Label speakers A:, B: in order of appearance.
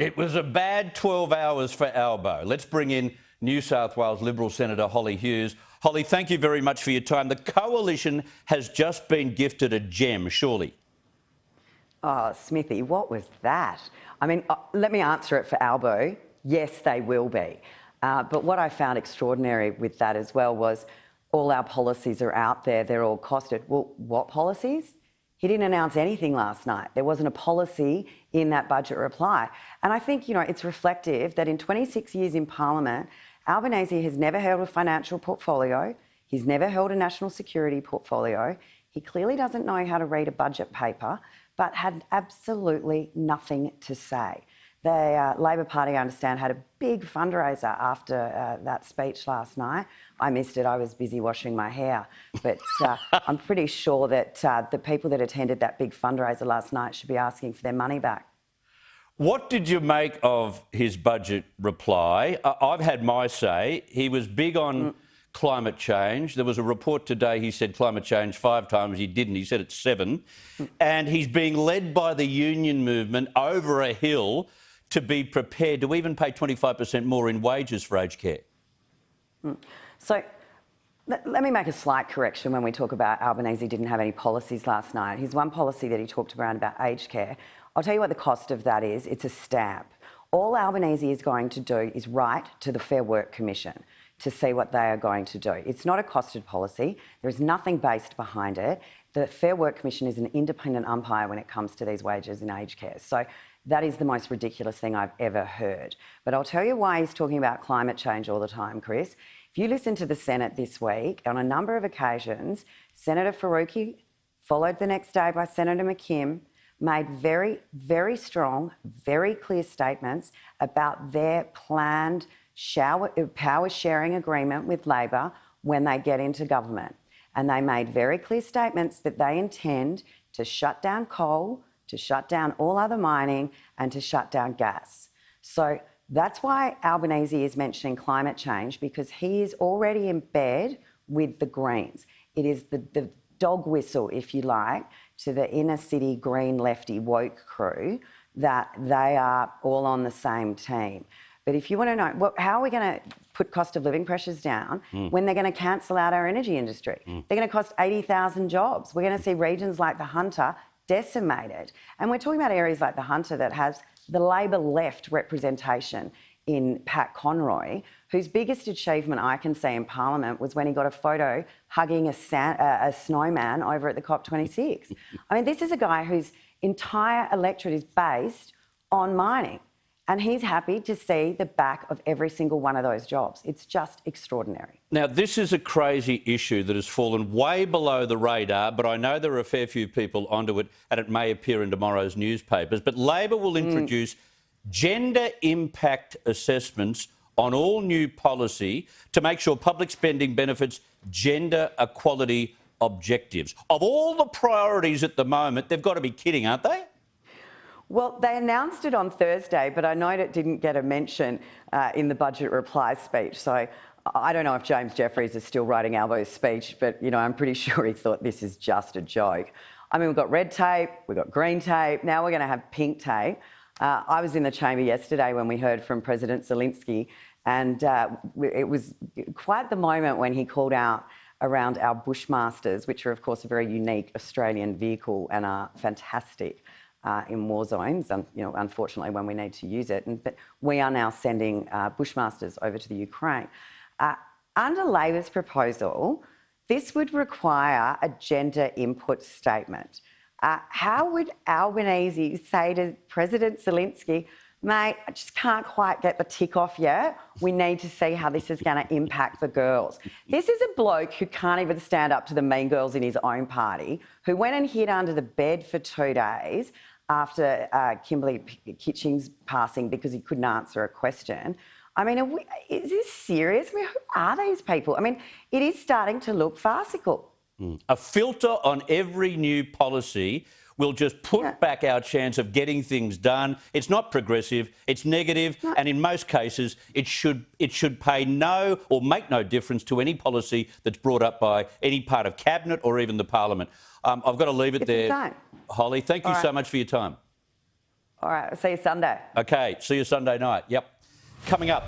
A: It was a bad 12 hours for Albo. Let's bring in New South Wales Liberal Senator Holly Hughes. Holly, thank you very much for your time. The Coalition has just been gifted a gem, surely.
B: Oh, Smithy, what was that? I mean, let me answer it for Albo. Yes, they will be. But what I found extraordinary with that as well was all our policies are out there. They're all costed. Well, what policies? He didn't announce anything last night. There wasn't a policy in that budget reply. And I think, it's reflective that in 26 years in Parliament, Albanese has never held a financial portfolio. He's never held a national security portfolio. He clearly doesn't know how to read a budget paper, but had absolutely nothing to say. The Labor Party, I understand, had a big fundraiser after that speech last night. I missed it. I was busy washing my hair. But I'm pretty sure that the people that attended that big fundraiser last night should be asking for their money back.
A: What did you make of his budget reply? I've had my say. He was big on climate change. There was a report today, he said climate change 5 times. He didn't. He said it's 7. And he's being led by the union movement over a hill to be prepared to even pay 25% more in wages for aged care.
B: So let me make a slight correction when we talk about Albanese didn't have any policies last night. His one policy that he talked about aged care, I'll tell you what the cost of that is. It's a stamp. All Albanese is going to do is write to the Fair Work Commission to see what they are going to do. It's not a costed policy. There is nothing based behind it. The Fair Work Commission is an independent umpire when it comes to these wages in aged care. So that is the most ridiculous thing I've ever heard. But I'll tell you why he's talking about climate change all the time, Chris. If you listen to the Senate this week, on a number of occasions, Senator Faruqi, followed the next day by Senator McKim, made very, very strong, very clear statements about their planned power sharing agreement with Labor when they get into government. And they made very clear statements that they intend to shut down coal, to shut down all other mining and to shut down gas. So that's why Albanese is mentioning climate change, because he is already in bed with the Greens. It is the dog whistle, if you like, to the inner city Green lefty woke crew that they are all on the same team. But if you want to know, how are we going to put cost of living pressures down when they're going to cancel out our energy industry? They're going to cost 80,000 jobs. We're going to see regions like the Hunter decimated. And we're talking about areas like the Hunter that has the Labor left representation in Pat Conroy, whose biggest achievement I can see in Parliament was when he got a photo hugging a snowman over at the COP26. I mean, this is a guy whose entire electorate is based on mining. And he's happy to see the back of every single one of those jobs. It's just extraordinary.
A: Now, this is a crazy issue that has fallen way below the radar, but I know there are a fair few people onto it and it may appear in tomorrow's newspapers. But Labor will introduce gender impact assessments on all new policy to make sure public spending benefits gender equality objectives. Of all the priorities at the moment, they've got to be kidding, aren't they?
B: Well, they announced it on Thursday, but I know it didn't get a mention in the budget reply speech. So I don't know if James Jeffries is still writing Albo's speech, but, I'm pretty sure he thought this is just a joke. I mean, we've got red tape, we've got green tape, now we're going to have pink tape. I was in the chamber yesterday when we heard from President Zelensky, and it was quite the moment when he called out around our Bushmasters, which are, of course, a very unique Australian vehicle and are fantastic in war zones, and unfortunately when we need to use it. But we are now sending Bushmasters over to the Ukraine. Under Labor's proposal, this would require a gender input statement. How would Albanese say to President Zelensky, mate, I just can't quite get the tick off yet. We need to see how this is going to impact the girls. This is a bloke who can't even stand up to the mean girls in his own party, who went and hid under the bed for 2 days after Kimberley Kitching's passing because he couldn't answer a question. I mean, is this serious? I mean, who are these people? I mean, it is starting to look farcical.
A: A filter on every new policy will just put back our chance of getting things done. It's not progressive, it's negative, and in most cases it should pay no or make no difference to any policy that's brought up by any part of Cabinet or even the Parliament. I've got to leave it there.
B: Insane.
A: Holly, thank you so much for your time.
B: All right, I'll see you Sunday.
A: Okay, see you Sunday night. Yep. Coming up.